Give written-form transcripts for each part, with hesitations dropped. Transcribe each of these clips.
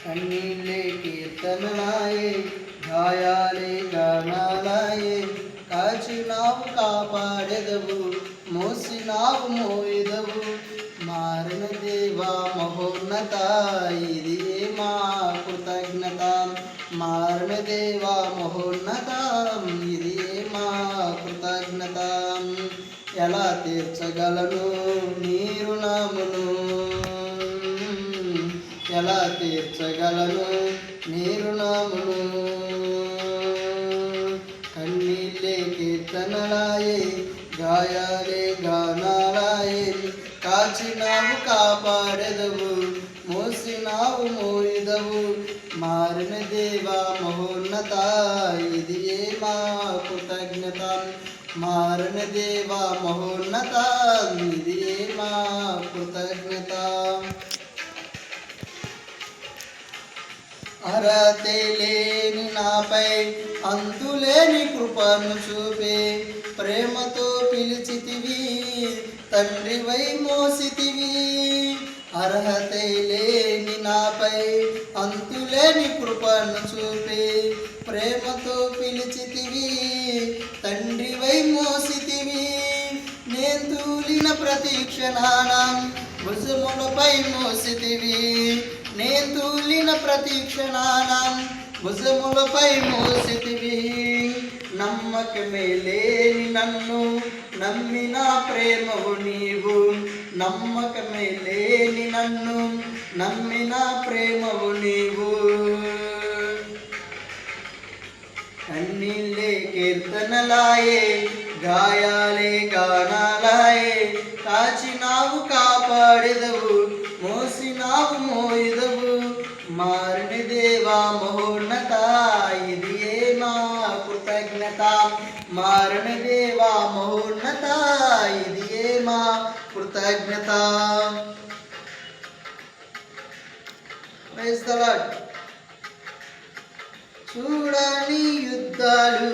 కన్నీళ్ళే కీర్తనలాయే, గాయాలే గానాలాయే. కాచినావు కాపాడెదవు, మోసినావు మోయెదవు. మారిన దేవా మహోన్నత, ఇది మా కృతజ్ఞత. మారిన దేవా మహోన్నత, ఇది మా కృతజ్ఞత. ఎలా తీర్చగలను నీ రుణమును, ఎలా తీర్చగలను నీ రుణమును. కన్నీళ్ళే కీర్తనలాయే, గాయాలే గానాలాయే. కాచినావు కాపాడెదవు, మోసినావు మోయెదవు. మారిన దేవా మహోన్నత, ఇది మా కృతజ్ఞత. మారిన దేవా మహోన్నత, ఇది మా కృతజ్ఞత. అర్హతే లేని నాపై అంతులేని కృపను చూపే, ప్రేమతో పిలిచితివి, తండ్రివై మోసితివి. అర్హతే లేని నాపై అంతులేని కృపను చూపే, ప్రేమతో పిలిచితివి, తండ్రివై మోసితివి. నేను తూలిన ప్రతి క్షణాన భుజములపై మోసితివి. నేను తూలిన ప్రతి క్షణాన భుజములపై మోసితివి. నమ్మకమే లేని నన్ను నమ్మిన ప్రేమవు నీవు. నమ్మకమే లేని నన్ను నమ్మిన ప్రేమవు నీవు. కన్నీళ్ళే కీర్తనలాయే, గాయాలే గానాలాయే. కాచినావు కాపాడెదవు, మోసినావు మోయెదవు. మారిన దేవా మహోన్నత, ఇది మా కృతజ్ఞత. మారిన దేవా మహోన్నత, ఇది మా కృతజ్ఞత. Praise the lord. చూడని యుద్ధాలు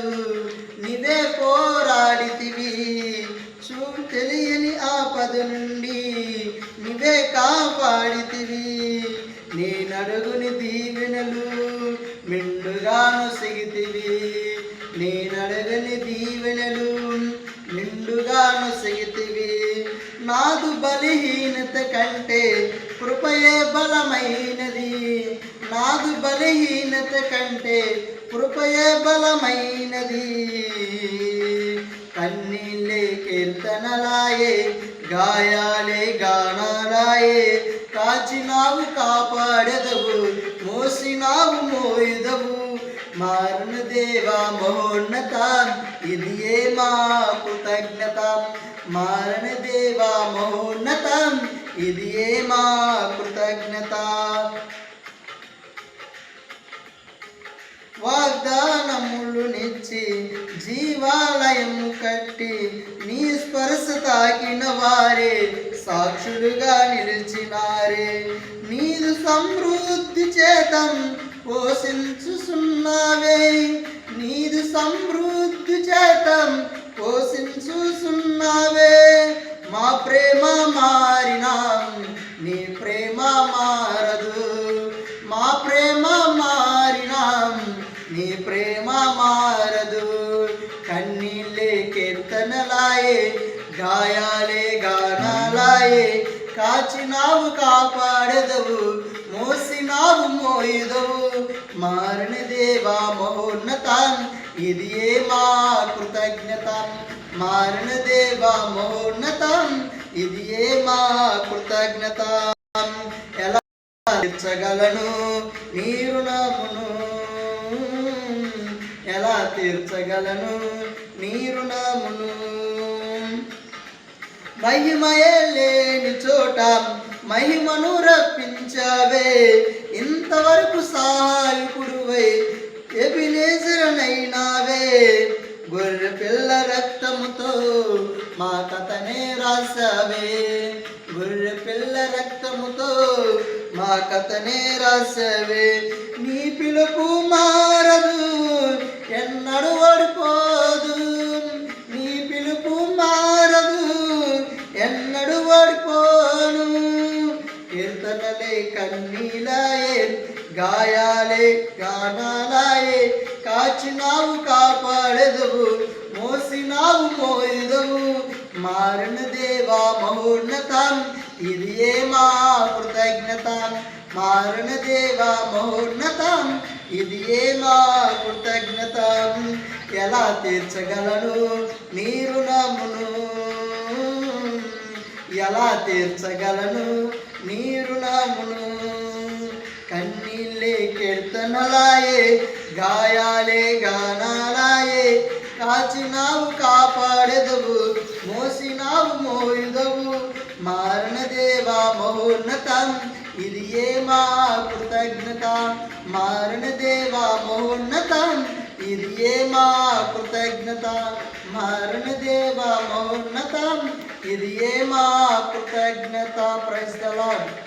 నీవే పోరాడితివి, తెలియని ఆపద నుండి నీవే కాపాడితివి. నేనడుగుని దీవెనలు మెండుగాను సిగితివి. నేనడగని దీవెనలు నిండుగాను సిగితివి. నాదు బలహీనత కంటే కృపయే బలమైనది. నాదు బలహీనత కంటే కృపయే బలమైనది. కన్నీళ్ళే కీర్తనలాయే, గాయాలే గానాలాయే. కాచినావు కాపాడెదవు, మోసినావు మోయెదవు. మారిన దేవా మహోన్నత, ఇది మా కృతజ్ఞత. మారిన దేవా మహోన్నత, ఇది మా కృతజ్ఞత. వాగ్దానములు నిచ్చి జీవాలయము కట్టి, నీ స్పర్శ తాకిన వారే సాక్షులుగా నిలిచినారే. నీదు సమృద్ధి చేతం పోషించుచున్నావే. నీదు సమృద్ధి చేతం పోషించుచున్నావే. మా ప్రేమ మారినా నీ ప్రేమ మారదు. మా ప్రేమ మారినా నీ ప్రేమ మారదు. కన్నీళ్ళే కీర్తనలాయే, గాయాలే గానాలాయే. కాచినావు కాపాడెదవు, మోసినావు మోయెదవు. మారిన దేవా మహోన్నత, ఇది మా కృతజ్ఞత. మారిన దేవా మహోన్నత, ఇది మా కృతజ్ఞత. ఎలా తీర్చగలను నీ రుణమును, ఎలా తీర్చగలను నీ రుణమును. మహిమయే లేని చోట మహిమను రప్పించావే. ఇంతవరకు సహాయకుడువై ఎబినేజరునైనావే. గొర్రె పిల్ల రక్తముతో మా కథనే రాసావే. గొర్రె పిల్ల రక్తముతో మా కథనే రాసావే. నీ పిలుపు మారదు, ఎన్నడు ఓడిపోదు. నీ పిలుపు మారదు, ఎన్నడు ఓడిపోను. కీర్తనలే కన్నీలాయే, గాయాలే గానాలాయే కాచినావు కాపాడెదవు మోసినావు మోయుదవు మారిన దేవా మహోన్నతం ఇది ఏ మా కృతజ్ఞత మారిన దేవా మహోన్నతం ఇది ఏ మా కృతజ్ఞత ఎలా తీర్చగలను నీ రుణమును ఎలా తీర్చగలను నీ రుణమును కన్నీళ్ళే కీర్తనలాయే గాయాలే గానాలాయే కాచినావు కాపాడెదవు మోసినావు మోయుదవు మారణ దేవా మహోన్నతం ఇది ఏ మా కృతజ్ఞత మారణ దేవా మహోన్నతం ఇది ఏ మా కృతజ్ఞత మారణ దేవా మహోన్నతం ఇది ఏ మా కృతజ్ఞత. Praise the lord.